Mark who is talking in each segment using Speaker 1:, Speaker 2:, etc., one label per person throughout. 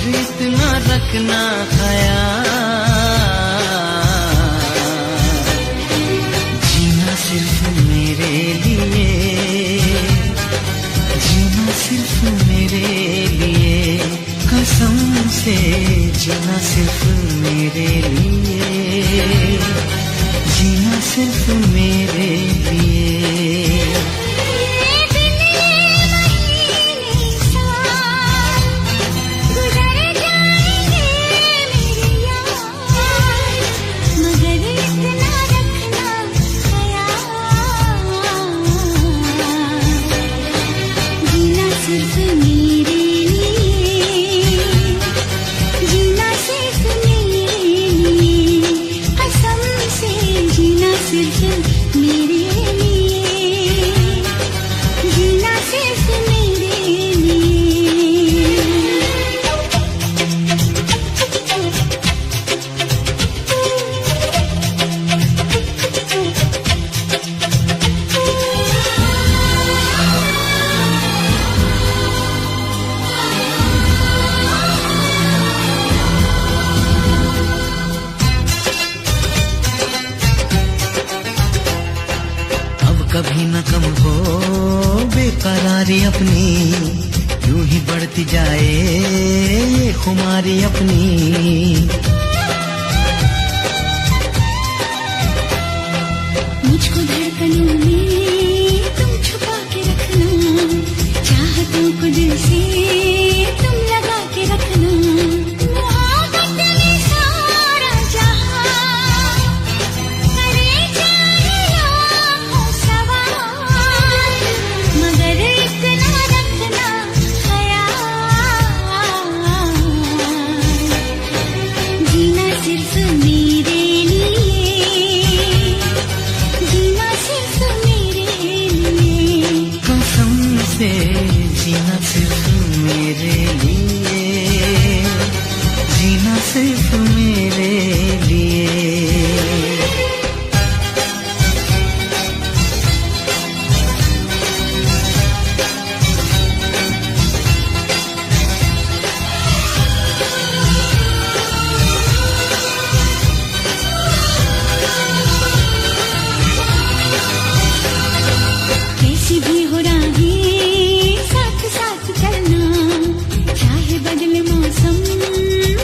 Speaker 1: इतना रखना ख्याल, जीना सिर्फ मेरे लिए, जीना सिर्फ मेरे लिए, कसम से जीना सिर्फ मेरे लिए, जीना सिर्फ मेरे लिए। कभी न कम हो बेकरारी अपनी, यूं ही बढ़ती जाए ये खुमारी अपनी।
Speaker 2: मुझको धड़कनों में तुम छुपा के रखना, चाहतों को दिल से तुम लगा के रखना।
Speaker 1: जीना सिर्फ मेरे लिए, जीना सिर्फ मेरे लिए।
Speaker 2: कैसी भी हो राहें बदले मौसम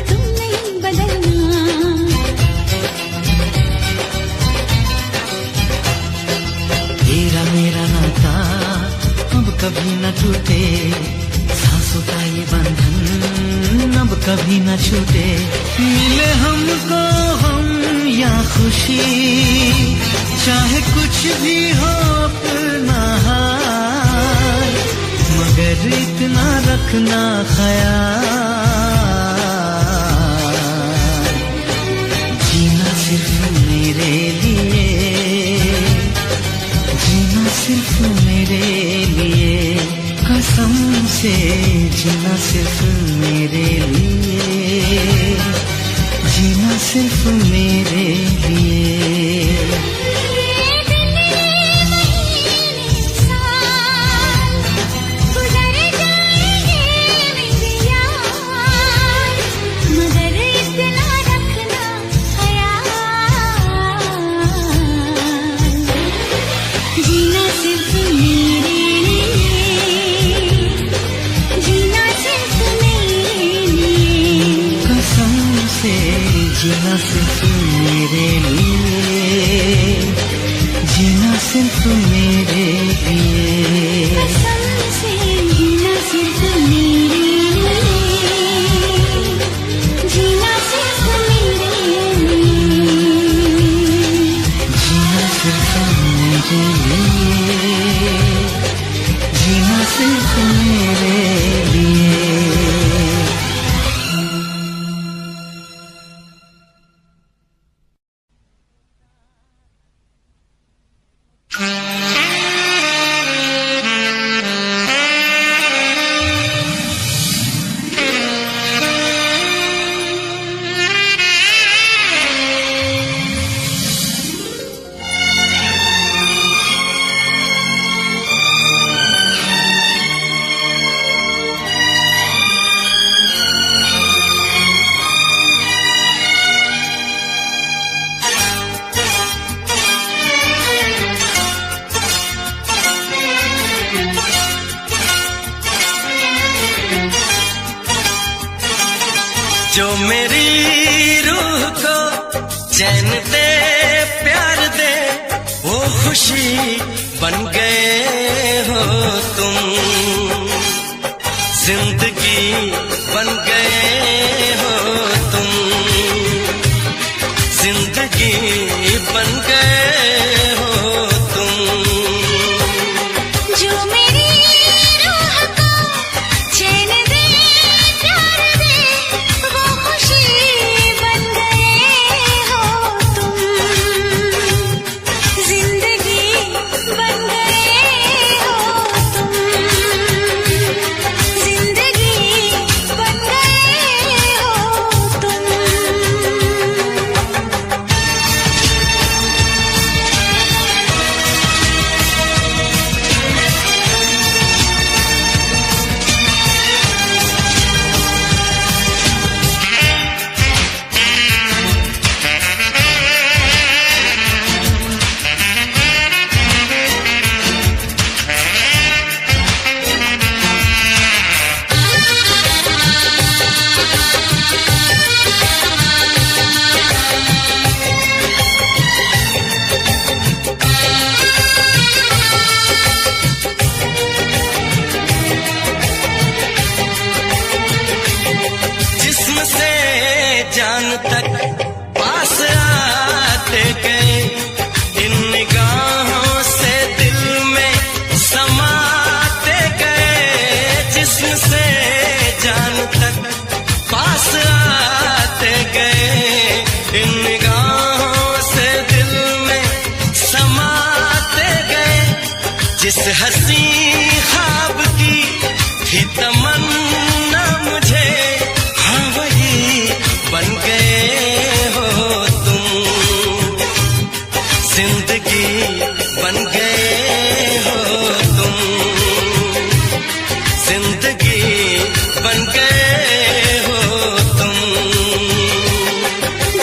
Speaker 2: तुम नहीं बदलना।
Speaker 1: तेरा मेरा नाता अब कभी न टूटे, सांसों का ये बंधन अब कभी न छूटे। मिले हमको हम या खुशी, चाहे कुछ भी हो अपना हाल, मगर इतना रखना ख्याल, जीना सिर्फ मेरे लिए, जीना सिर्फ मेरे लिए, कसम से जीना सिर्फ मेरे लिए, जीना सिर्फ मेरे लिए। जीना सिर्फ मेरे लिए, जीना सिर्फ मेरे लिए,
Speaker 2: कसम से जीना सिर्फ मेरे लिए, जीना सिर्फ मेरे लिए,
Speaker 1: जीना सिर्फ मेरे लिए, जीना सिर्फ मेरे लिए। जो मेरी रूह को चैन दे प्यार दे वो खुशी बन गए हो तुम, जिंदगी बन गए हो तुम, जिंदगी बन गए हो तुम।
Speaker 2: जो मेरी रूह को चैन दे प्यार दे वो खुशी बन गए हो तुम, जिंदगी बन गए हो तुम, जिंदगी बन गए हो तुम। जिस्म से जान तक पास आते गए, इन निगाहों से दिल में समाते गए। जिस्म से जान तक पास आते गए, इन निगाहों से दिल में समाते गए। जिस हंसी ख्वाब की थी तमन्ना मुझे, हाँ वही बन गए हो तुम, जिंदगी बन गए हो तुम, जिंदगी बन गए हो तुम।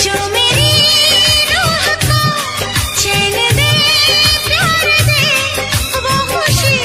Speaker 2: जो मेरी रूह को चैन दे प्यार दे वो खुशी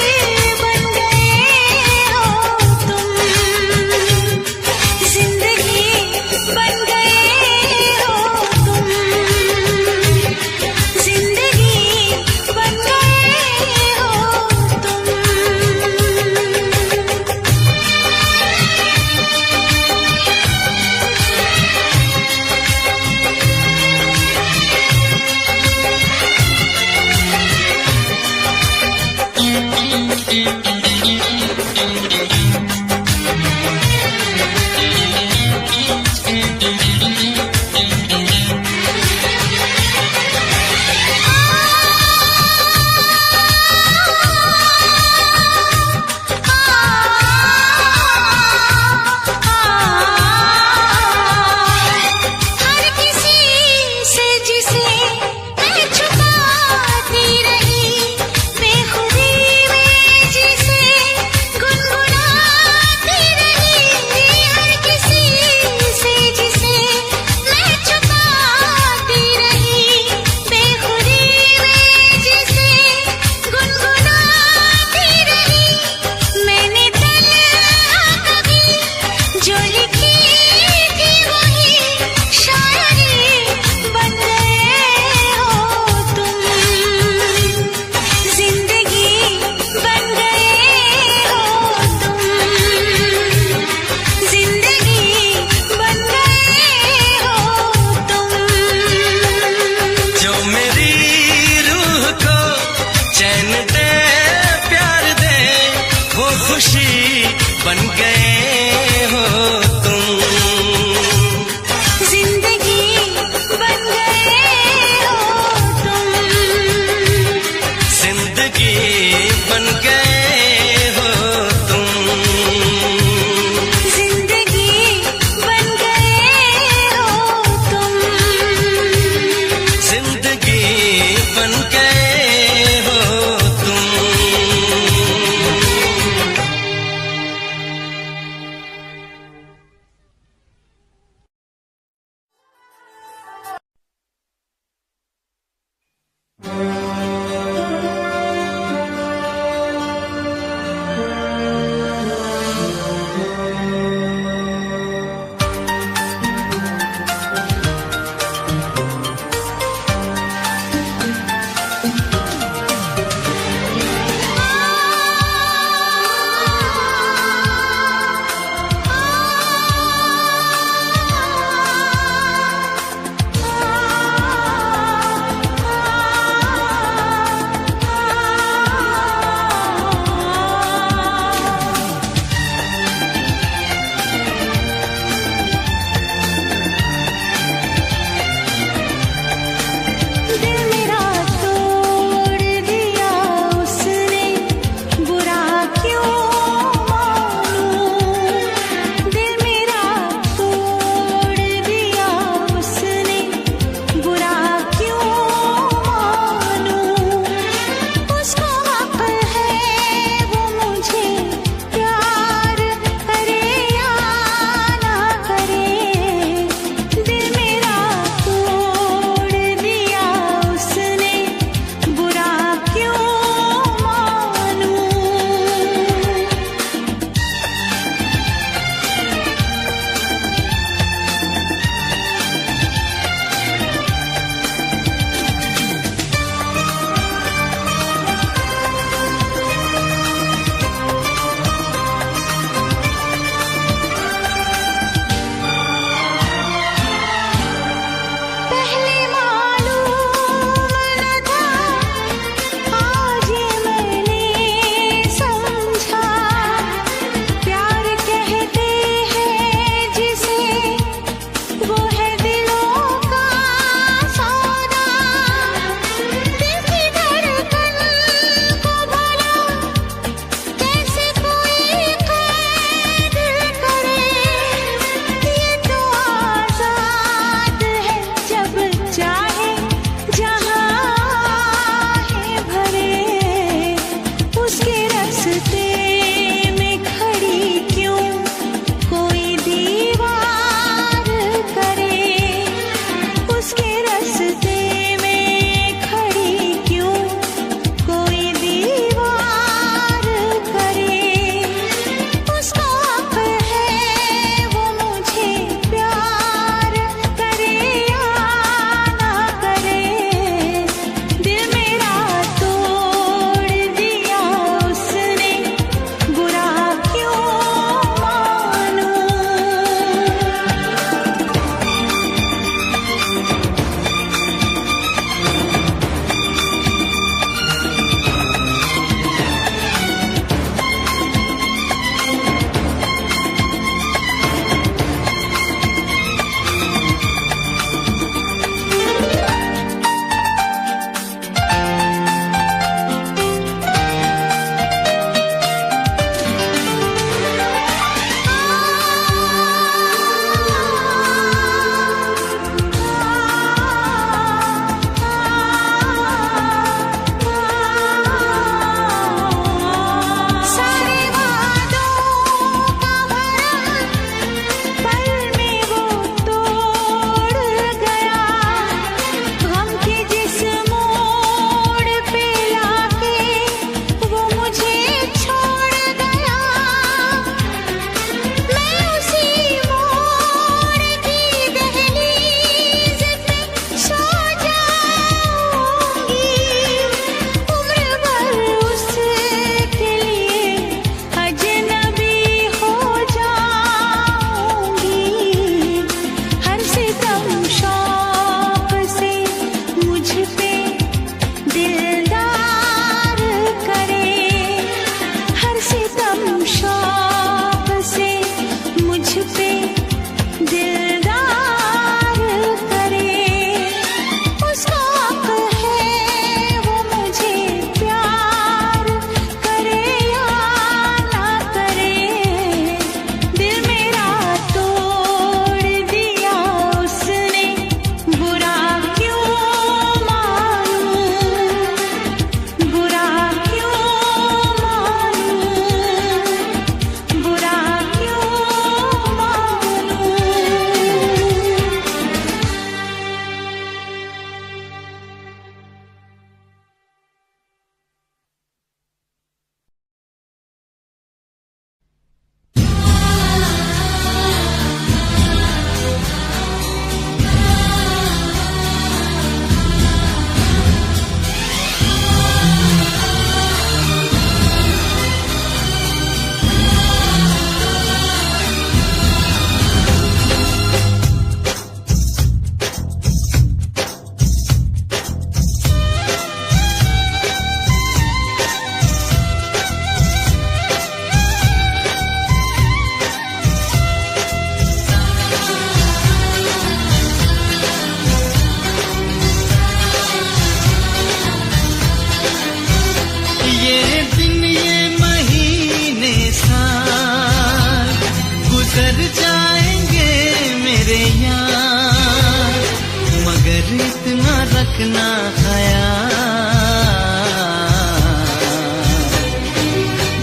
Speaker 1: रखना ख्याल,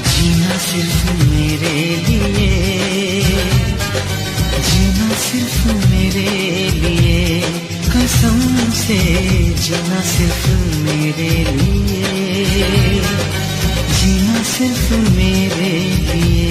Speaker 1: जीना सिर्फ मेरे लिए, जीना सिर्फ मेरे लिए, कसम से जीना सिर्फ मेरे लिए, जीना सिर्फ मेरे लिए।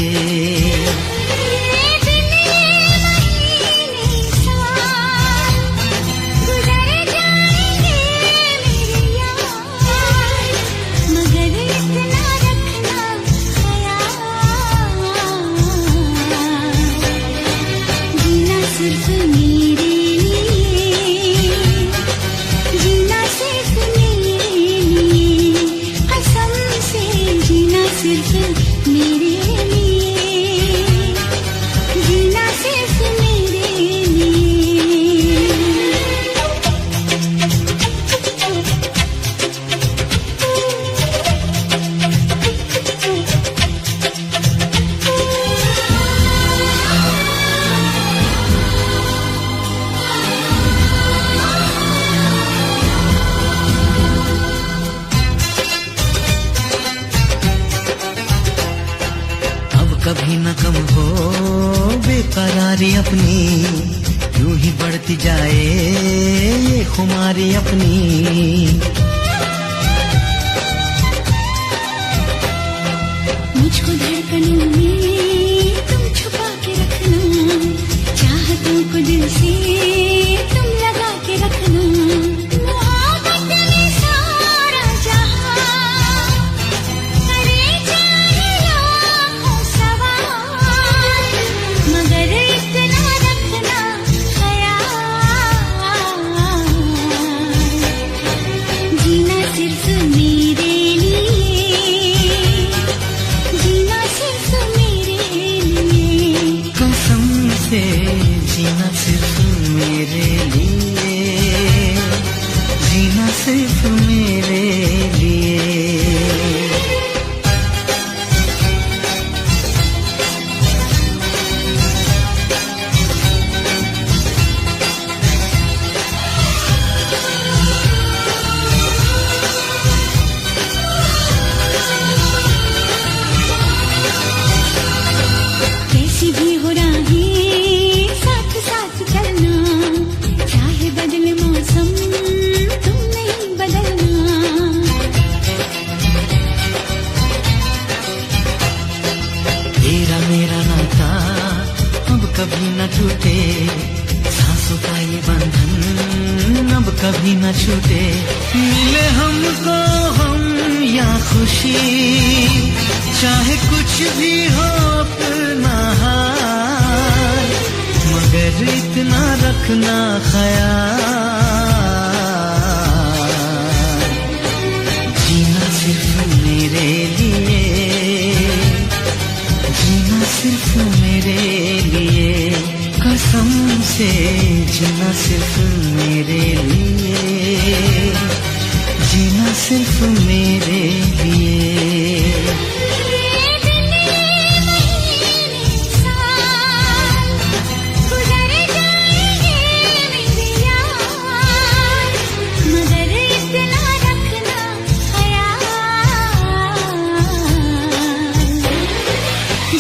Speaker 1: कभी न कम हो बेकरारी अपनी, यूं ही बढ़ती जाए ये खुमारी अपनी।
Speaker 2: मुझको धड़कनों में तुम छुपा के रखना, चाहतों को दिल से तुम लगा के रखना। मोहब्बत में सारा जहां करे जाए लाखों सवाल, मगर इतना रखना ख्याल, जीना सिर्फ मेरे लिए, जीना सिर्फ मेरे लिए,
Speaker 1: कसम से जीना सिर्फ मेरे लिए, जीना सिर्फ मेरे लिए।
Speaker 2: कैसी भी हो राहें साथ साथ चलना, चाहे बदले मौसम तुम नहीं बदलना।
Speaker 1: तेरा मेरा नाता अब कभी न टूटे, सांसों का ये बंधन अब कभी न छूटे। मिले हमको हम या खुशी, चाहे कुछ भी हो अपना हाल, मगर इतना रखना ख्याल, जीना सिर्फ मेरे लिए, जीना सिर्फ मेरे लिए, कसम से जीना सिर्फ मेरे लिए, जीना सिर्फ मेरे लिए।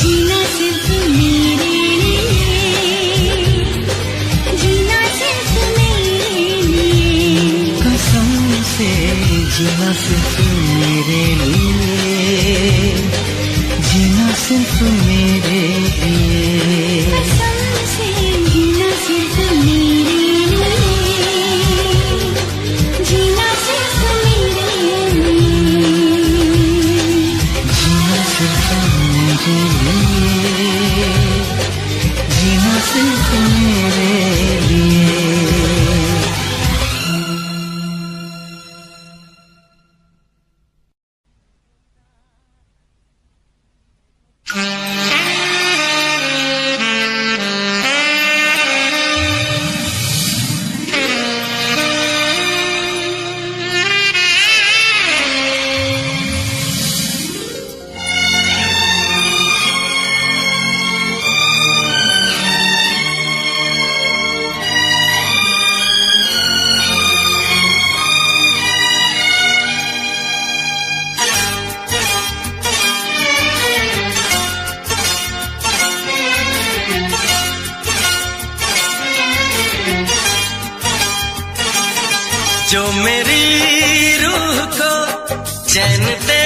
Speaker 1: जीना सिर्फ मेरे लिए, जीना सिर्फ मेरे लिए,
Speaker 2: कसम से जीना सिर्फ मेरे लिए, जीना सिर्फ मेरे लिए,
Speaker 1: जीना सिर्फ मेरे लिए, जीना सिर्फ मेरे लिए। जो मेरी रूह को चैन दे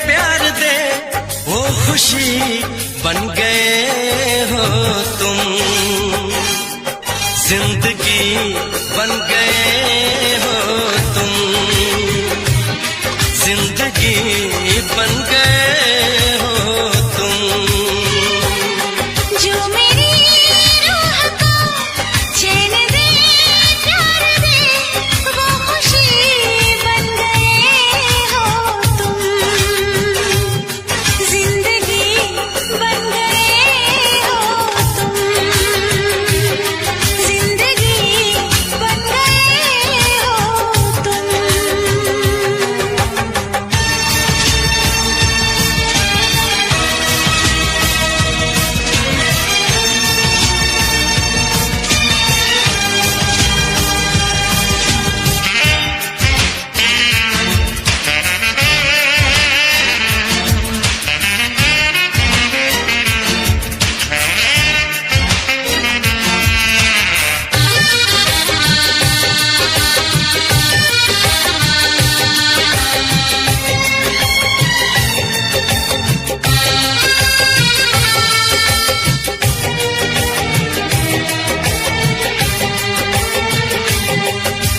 Speaker 1: प्यार दे वो खुशी बन गए हो तुम, जिंदगी बन गए हो तुम, जिंदगी बन गए हो तुम।
Speaker 2: जो मेरी रूह को चैन दे प्यार दे वो खुशी बन गए हो तुम, जिंदगी बन गए हो तुम, जिंदगी बन गए हो तुम।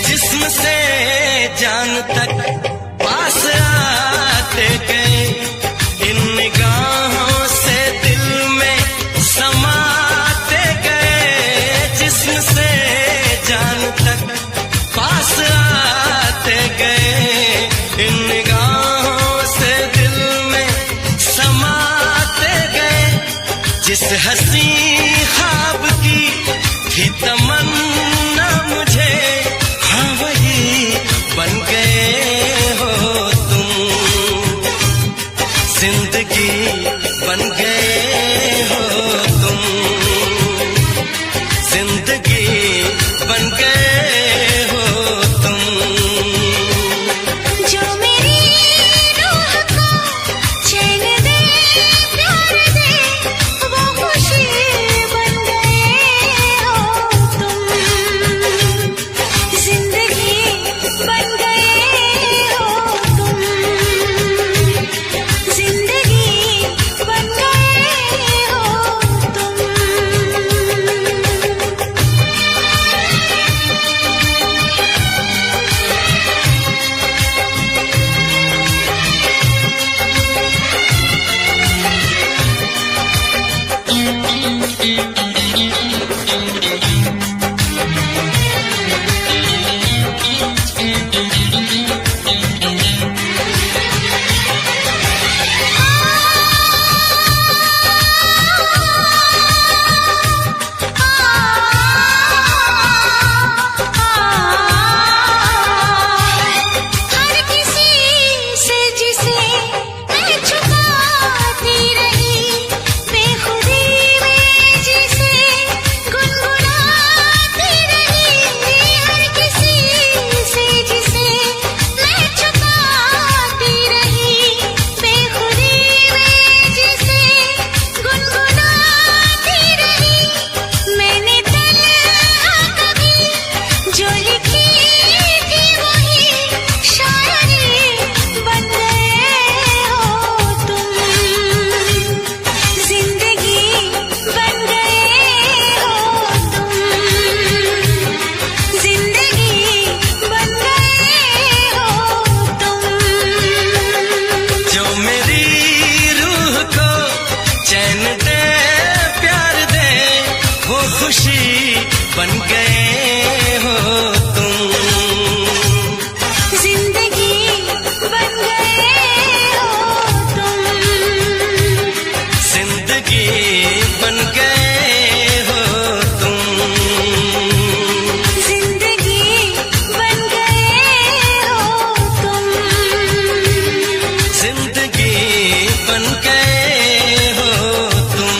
Speaker 1: जिस्म से जान तक पास आते गए, इन निगाहों से दिल में समाते गए। जिस्म से जान तक पास आते गए, इन निगाहों से दिल में समाते गए। जिस हंसी ख्वाब की थी तमन्ना मुझे, हाँ वही बन गए हो तुम, जिंदगी बन गए हो तुम, जिंदगी बन गए हो तुम।
Speaker 2: जो मेरी रूह को चैन दे प्यार दे वो खुशी बन गए हो तुम, जिंदगी बन गए हो तुम, जिंदगी बन गए हो तुम। हर किसी से जिसे मैं छुपाती रही, बेखुदी में जिसे गुनगुनाती रही। हर किसी से जिसे मैं छुपाती रही, बेखुदी में जिसे गुनगुनाती रही। मैंने तन्हा कभी जो लिखी थी वही शायरी बन गए हो तुम, जिंदगी बन गए हो तुम, जिंदगी बन गए हो तुम।
Speaker 1: जो मेरी रूह को चैन दे प्यार दे वो खुशी बन गए हो तुम,
Speaker 2: जिंदगी बन गए हो तुम,
Speaker 1: जिंदगी बन गए हो तुम,
Speaker 2: जिंदगी बन गए हो तुम,
Speaker 1: जिंदगी बन गए हो तुम।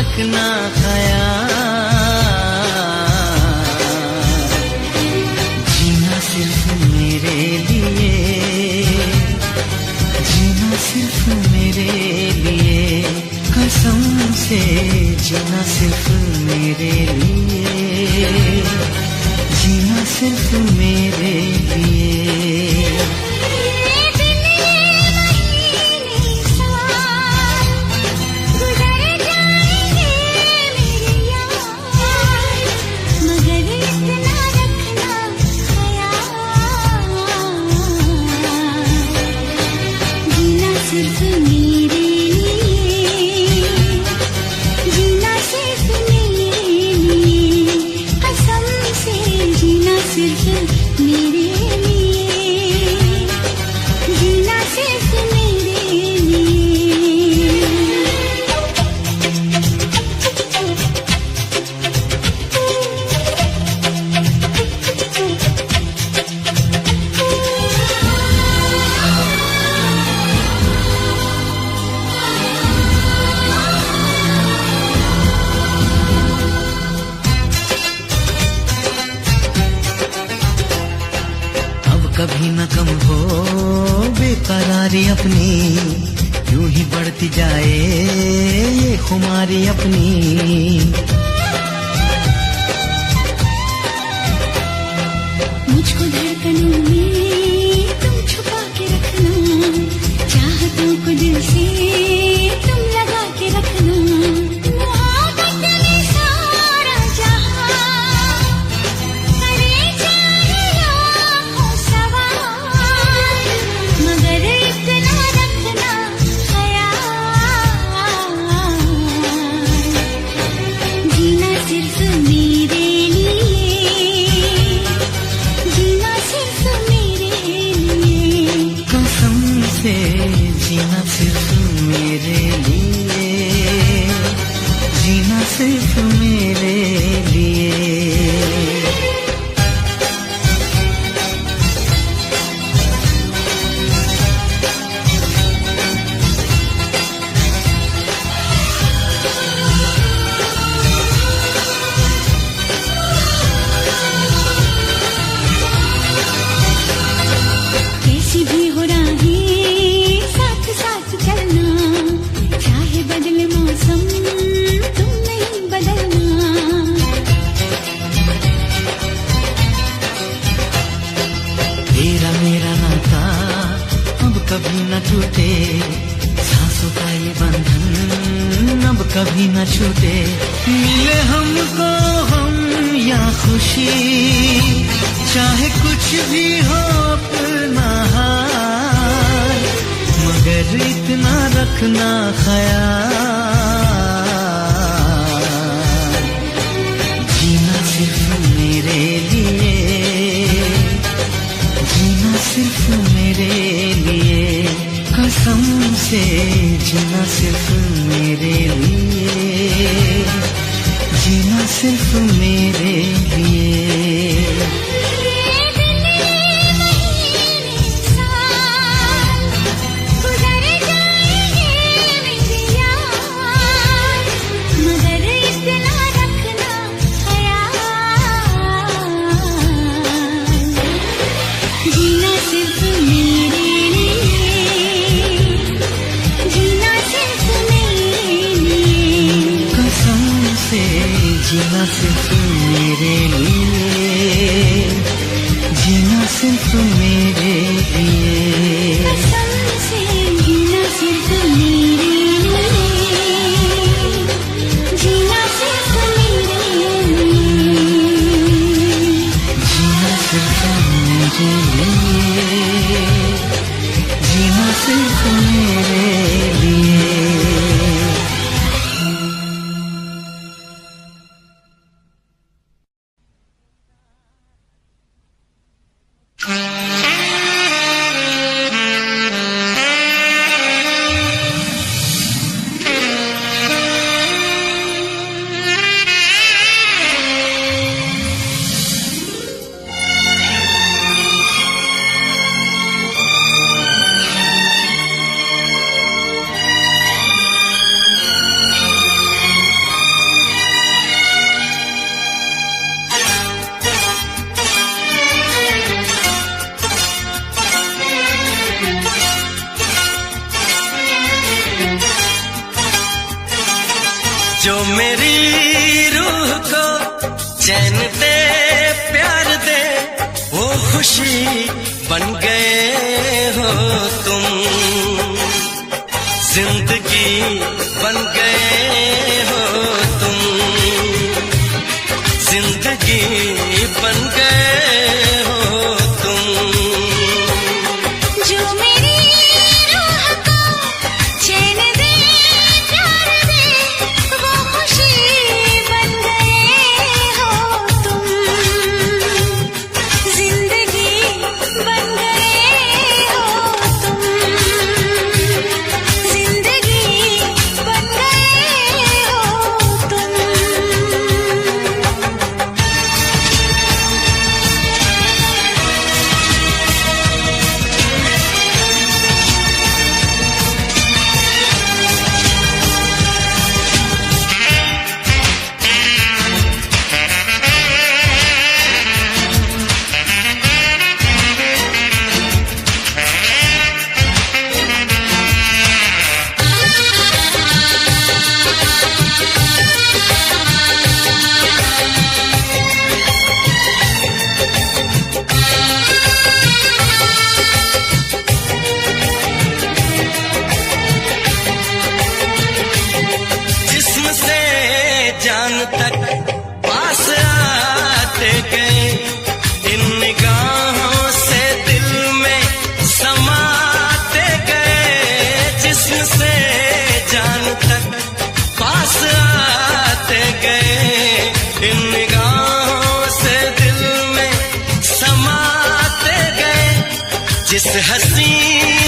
Speaker 1: रखना ख्याल। जीना सिर्फ मेरे लिए, जीना सिर्फ मेरे लिए, कसम से जीना सिर्फ मेरे लिए, जीना सिर्फ मेरे लिए। कभी न कम हो बेकरारी अपनी, यूं ही बढ़ती जाए ये खुमारी अपनी।
Speaker 2: मुझको धड़कनों में तुम छुपा के रखना, चाहतों को दिल से तुम लगा के रखना। मोहब्बत में सारा जहां करे चाहे लाखों सवाल, मगर इतना रखना ख्याल। जीना सिर्फ मेरे
Speaker 1: जीना सिर्फ मेरे लिए, जीना सिर्फ मेरे लिए।
Speaker 2: कैसी भी हो राहें बदले मौसम तुम नहीं बदलना।
Speaker 1: तेरा मेरा नाता अब कभी न टूटे, सांसों का ये बंधन अब कभी न छूटे। मिले हमको हम या खुशी, चाहे कुछ भी हो अपना हाल, मगर इतना रखना ख्याल। जीना सिर्फ मेरे लिए, जीना सिर्फ मेरे लिए, कसम से जीना सिर्फ मेरे लिए, जीना सिर्फ मेरे लिए। जीना सिर्फ मेरे लिए, जीना सिर्फ मेरे लिए,
Speaker 2: कसम से जीना सिर्फ मेरे लिए, जीना सिर्फ मेरे लिए,
Speaker 1: जीना सिर्फ मेरे लिए, जीना सिर्फ मेरे लिए। जो मेरी रूह को चैन दे प्यार दे वो खुशी बन गए हो तुम, जिंदगी बन गए हो तुम, जिंदगी बन गए हो तुम।
Speaker 2: जो मेरी रूह को चैन दे प्यार दे वो खुशी बन गए हो तुम, जिंदगी बन गए हो तुम, जिंदगी बन गए हो तुम।
Speaker 1: जिस्म से जान तक पास आते गए, इन निगाहों से दिल में समाते गए। जिस्म से जान तक पास आते गए, इन निगाहों से दिल में समाते गए। जिस हंसी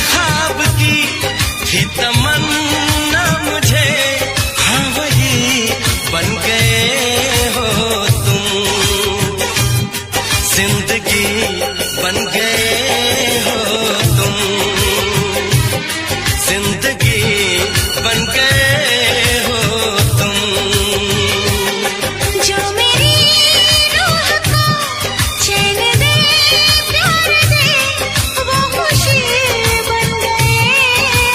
Speaker 1: ख्वाब की थी तमन्ना मुझे, हाँ वही बन गए हो तुम, जिंदगी बन गए हो तुम, जिंदगी बन गए हो तुम।
Speaker 2: जो मेरी रूह को चैन दे प्यार दे वो खुशी बन गए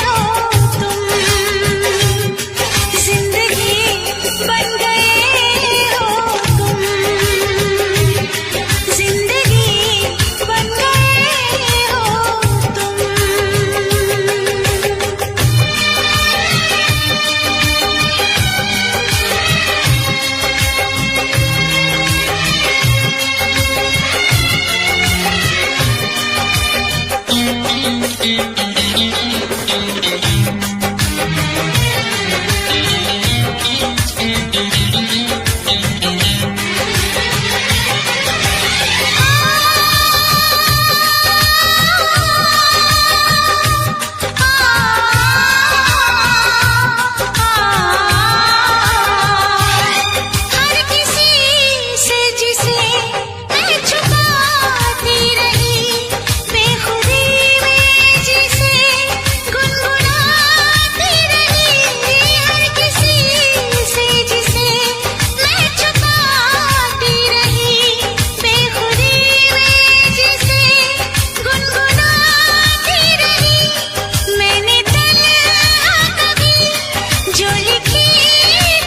Speaker 2: हो तुम, जिंदगी बन गए हो तुम, जिंदगी बन गए हो तुम। हर किसी से जिसे मैं छुपाती रही, बेखुदी में जिसे गुनगुनाती रही। हर किसी से जिसे मैं छुपाती रही, बेखुदी में जिसे गुनगुनाती रही। मैंने तन्हा कभी जो लिखी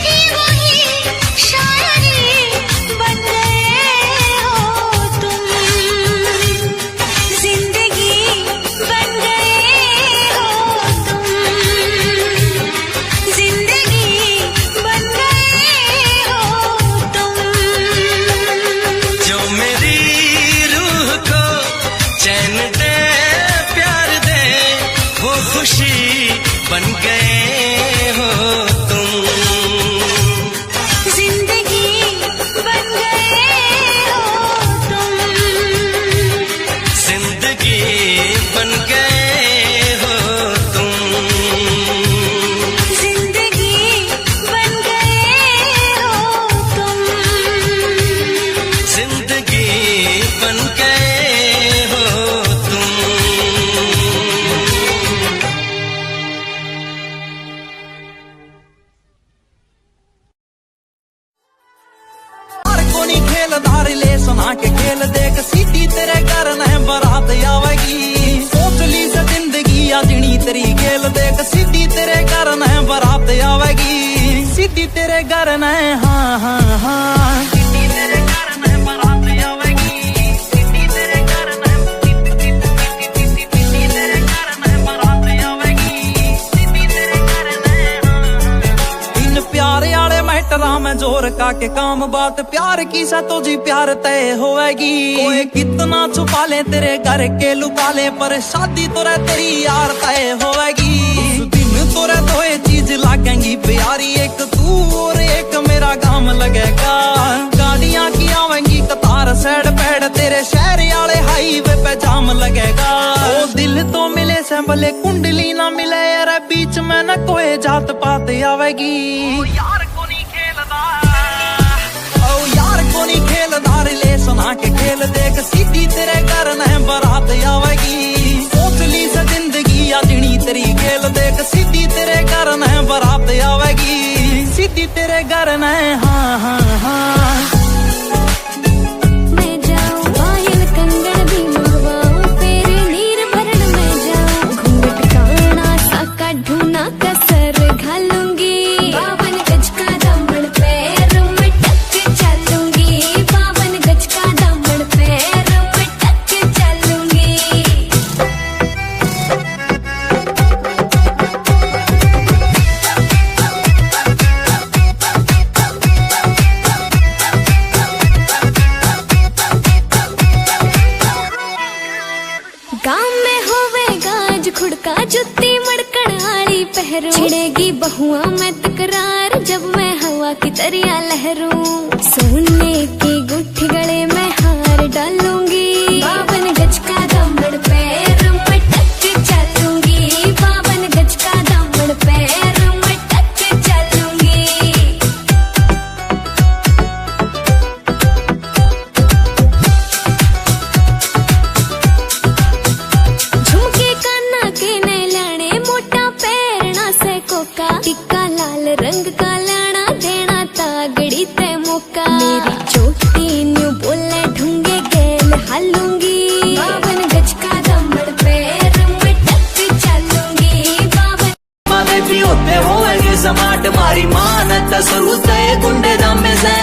Speaker 2: थी वही शायरी बन गए हो तुम, जिंदगी बन गए हो तुम, जिंदगी बन गए हो तुम।
Speaker 1: जो मेरी रूह को चैन दे प्यार दे वो खुशी बन गए हो तुम,
Speaker 2: जिंदगी बन गए हो तुम,
Speaker 1: जिंदगी बन गए हो तुम,
Speaker 2: जिंदगी बन गए हो तुम।
Speaker 1: जिंदगी बन गए हो तुम। तेरे घर न हाँ हाँ हाँ सिटी तेरे घर न बारात आवेगी सिटी तेरे घर न सिटी तेरे घर न बारात आवेगी सिटी तेरे घर न इन प्यारे आले मैटरा में जोर का के काम बात प्यार की सा तो जी प्यार तय होएगी कोई कितना छुपा ले तेरे घर के लुका ले पर शादी तो रे तेरी यार तय होएगी उस दिन तो रे दो चीज लागेंगी प्यारी एक तू और एक मेरा काम लगेगा गाड़ियां की आवेंगी कतार सैड पैड तेरे शहर आले हाईवे पे जाम लगेगा ओ दिल तो मिले से भले कुंडली ना मिले यार बीच में न कोई जात पात आवेगी यार को नहीं खेलदा ओ यार को नहीं खेलदा रिलेशन आके खेल देख सीधी तेरे घर न बारात आवेगी सोच ली से जिंदगी या जिनी तेरी खेल देख सीधी तेरे घर न बारात आवेगी सीधी तेरे घर न हाँ हाँ हाँ
Speaker 2: मैं जाऊं पायल कंगन भी मंगवाऊं तेरे नीर भरण में जाऊं घूंघट काना साका ढूंढना कसर घालूंगी 52 गज का दामन पैर में टक चलूंगी 52 गज का दामन पैर में टक चलूंगी गाँव में होवेगा आज खुड़का जुत्ती मड़कड़ आली पहरू छिड़ेगी बहुआ में तकरार जब मैं हवा की तरिया लहरूं सोने की गुट्ठी गले में हार डालूंगी 52 गज का दामन पैर में टक चलूंगी 52 गज का दामन पैर में टक चलूंगी झुमके काना के नए लाने मोटा पैरना से कोका टिक्का लाल रंग का लाना देना तागड़ी ते मौका मेरी चोटी न्यू बोले ढूंगे गेल हालूंगी 52 गज का दामन पैर में टक चलूंगी 52
Speaker 1: माने भी होते होएंगे समाट मारी मानत सरूत गुंडे दमे से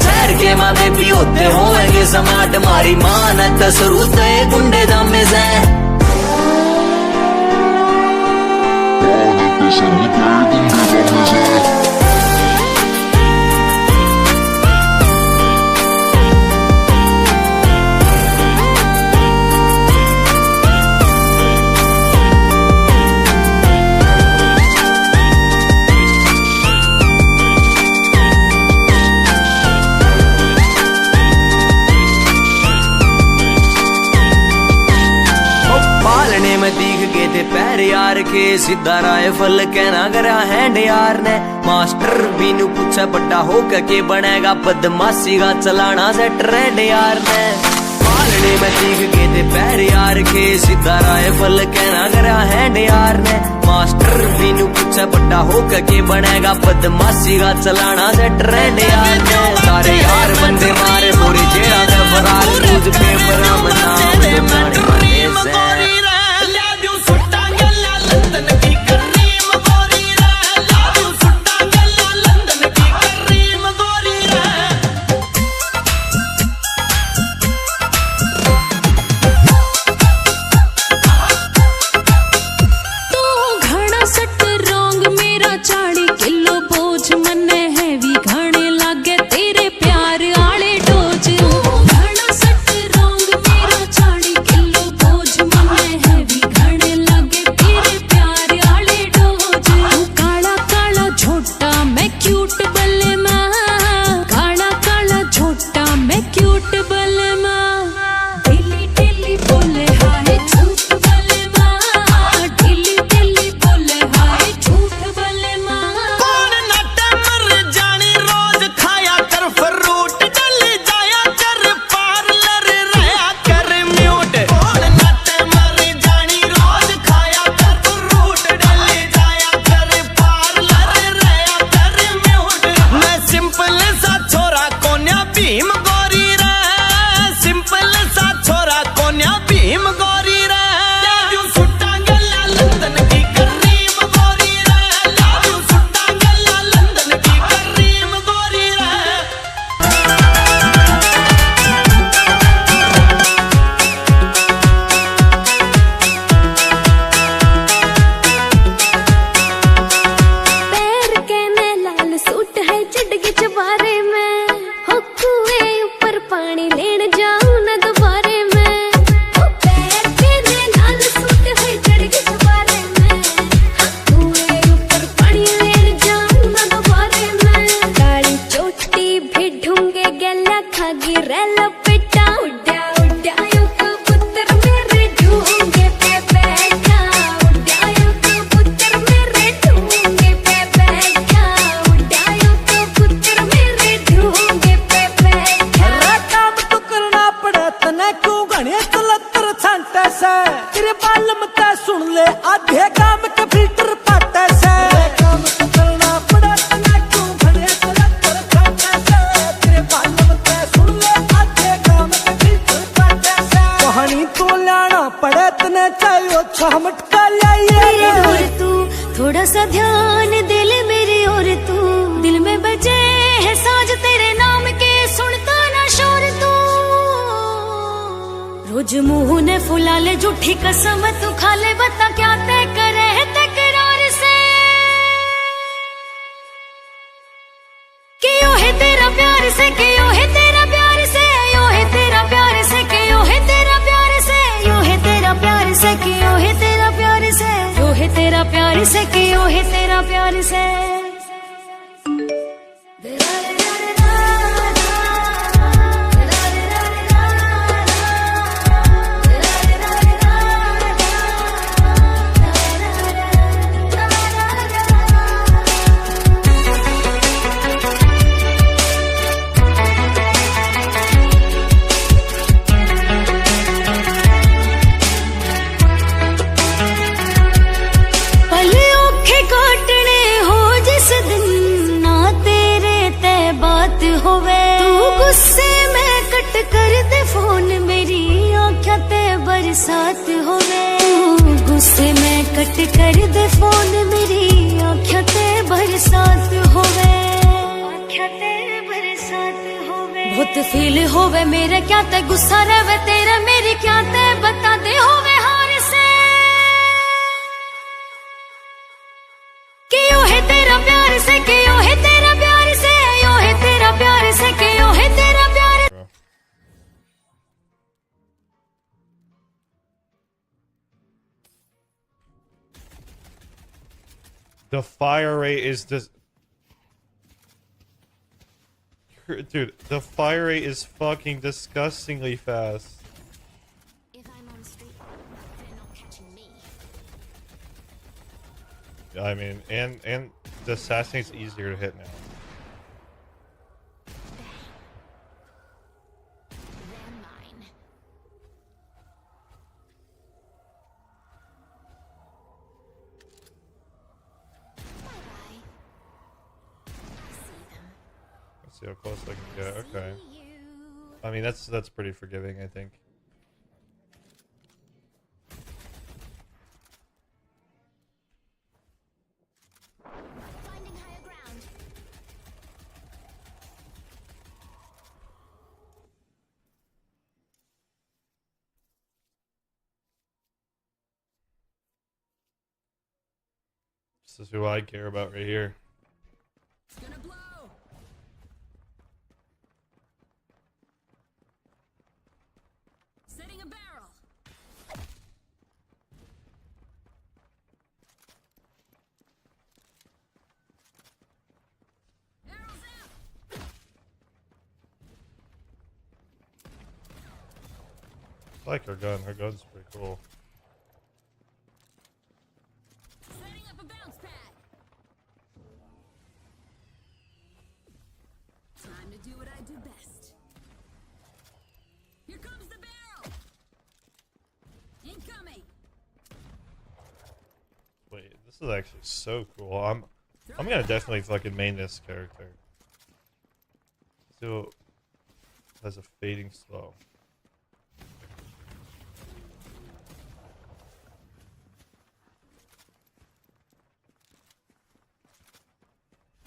Speaker 1: शहर के माने भी होते होएंगे समाट मारी मानत सरूत गुंडे दमे से पालने में दिख गए थे पैर यार के सीधा राइफल कहना करा हैंड यार ने मास्टर बीनू पूछा बड़ा होकर के बनेगा बदमाशी का चलाना से ट्रेंड यार ने पालने में दिख गए थे पैर यार के सीधा राइफल कहना करा हैंड यार ने मास्टर बीनू पूछा बड़ा होकर के बनेगा बदमाशी का चलाना से ट्रेंड यार ने सारे यार बंदे मारे पूरी जेड़ा से फरार न्यूज पेपर में नाम दुकाने वाले से
Speaker 2: घना सट रोंग मेरा 40 किलो बोझ मन
Speaker 3: तेरे बालम ते सुन ले आधे काम के फिल्टर पाटे से काम करना पड़ा तना क्यों भले तेरा कर काटे से तेरे बालम ते सुन ले आधे काम के फिल्टर पाटे से कहानी तो लाना पड़े तने चाहिए छमट का लाइए
Speaker 2: और तू थोड़ा सा ध्यान दे ले मेरी और तू दिल में बजे है साज तेरे नाम के सुनता ना शोर तू रोज मुंह ने फुला ले झूठी कसम तू खा ले बता क्या तय करे है तकरार से क्यों है तेरा प्यार से क्यों है तेरा प्यार से क्यों है तेरा प्यार से क्यों है तेरा प्यार से क्यों है तेरा प्यार से क्यों है तेरा प्यार से क्यों है तेरा प्यार से क्यों है तेरा प्यार से बरसात होवे गुस्से में कट कर दे फोन मेरी आँखें ते बरसात होवे बहुत फील होवे मेरे क्या ते गुस्सा रवे तेरा मेरी क्या ते बता दे होवे हार से क्यों है तेरा प्यार से क्यों है तेरा प्यार से क्यों है तेरा प्यार से क्यों है तेरा प्यार
Speaker 4: The fire rate is just... Dude, the fire rate is fucking disgustingly fast.
Speaker 2: If I'm on street, they're not catching me.
Speaker 4: I mean, and the assassinate's easier to hit now.
Speaker 2: They're mine. Bye-bye. I see them.
Speaker 4: Let's see how close I can get. Okay.
Speaker 2: See you.
Speaker 4: I mean, that's pretty forgiving, I think.
Speaker 2: Finding higher ground.
Speaker 4: This is who I care about right here.
Speaker 1: It's gonna blow. Setting a barrel. Arrows out.
Speaker 4: I like her gun. Her gun's pretty cool.
Speaker 1: Setting up a bounce pad. Time to do what I do best. Here comes the barrel. Incoming.
Speaker 4: Wait, this is actually so cool. I'm gonna definitely fucking main this character. Still has a fading slow.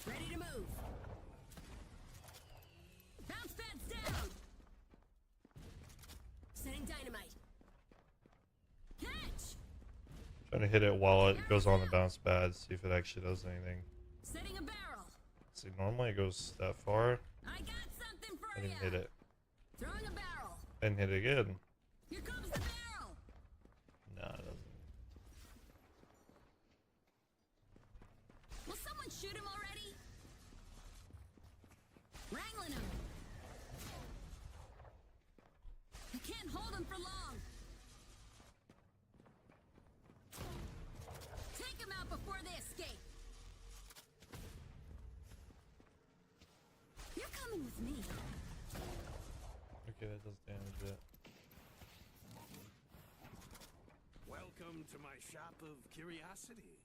Speaker 1: Ready to move. Bounce pads down. Setting dynamite. Catch.
Speaker 4: Trying to hit it while it goes on the bounce pad, see if it actually does anything.
Speaker 1: Setting a barrel.
Speaker 4: See, normally it goes that far.
Speaker 1: I got something for
Speaker 4: I
Speaker 1: you.
Speaker 4: didn't hit it.
Speaker 1: Throwing a barrel.
Speaker 4: And hit it again.
Speaker 1: Here comes the barrel.
Speaker 4: Nah, it doesn't.
Speaker 1: Will someone shoot him already? Wrangling him. I can't hold him for long. Take him out before they escape. You're coming with me.
Speaker 4: Okay, that does damage it.
Speaker 5: to my shop of curiosities.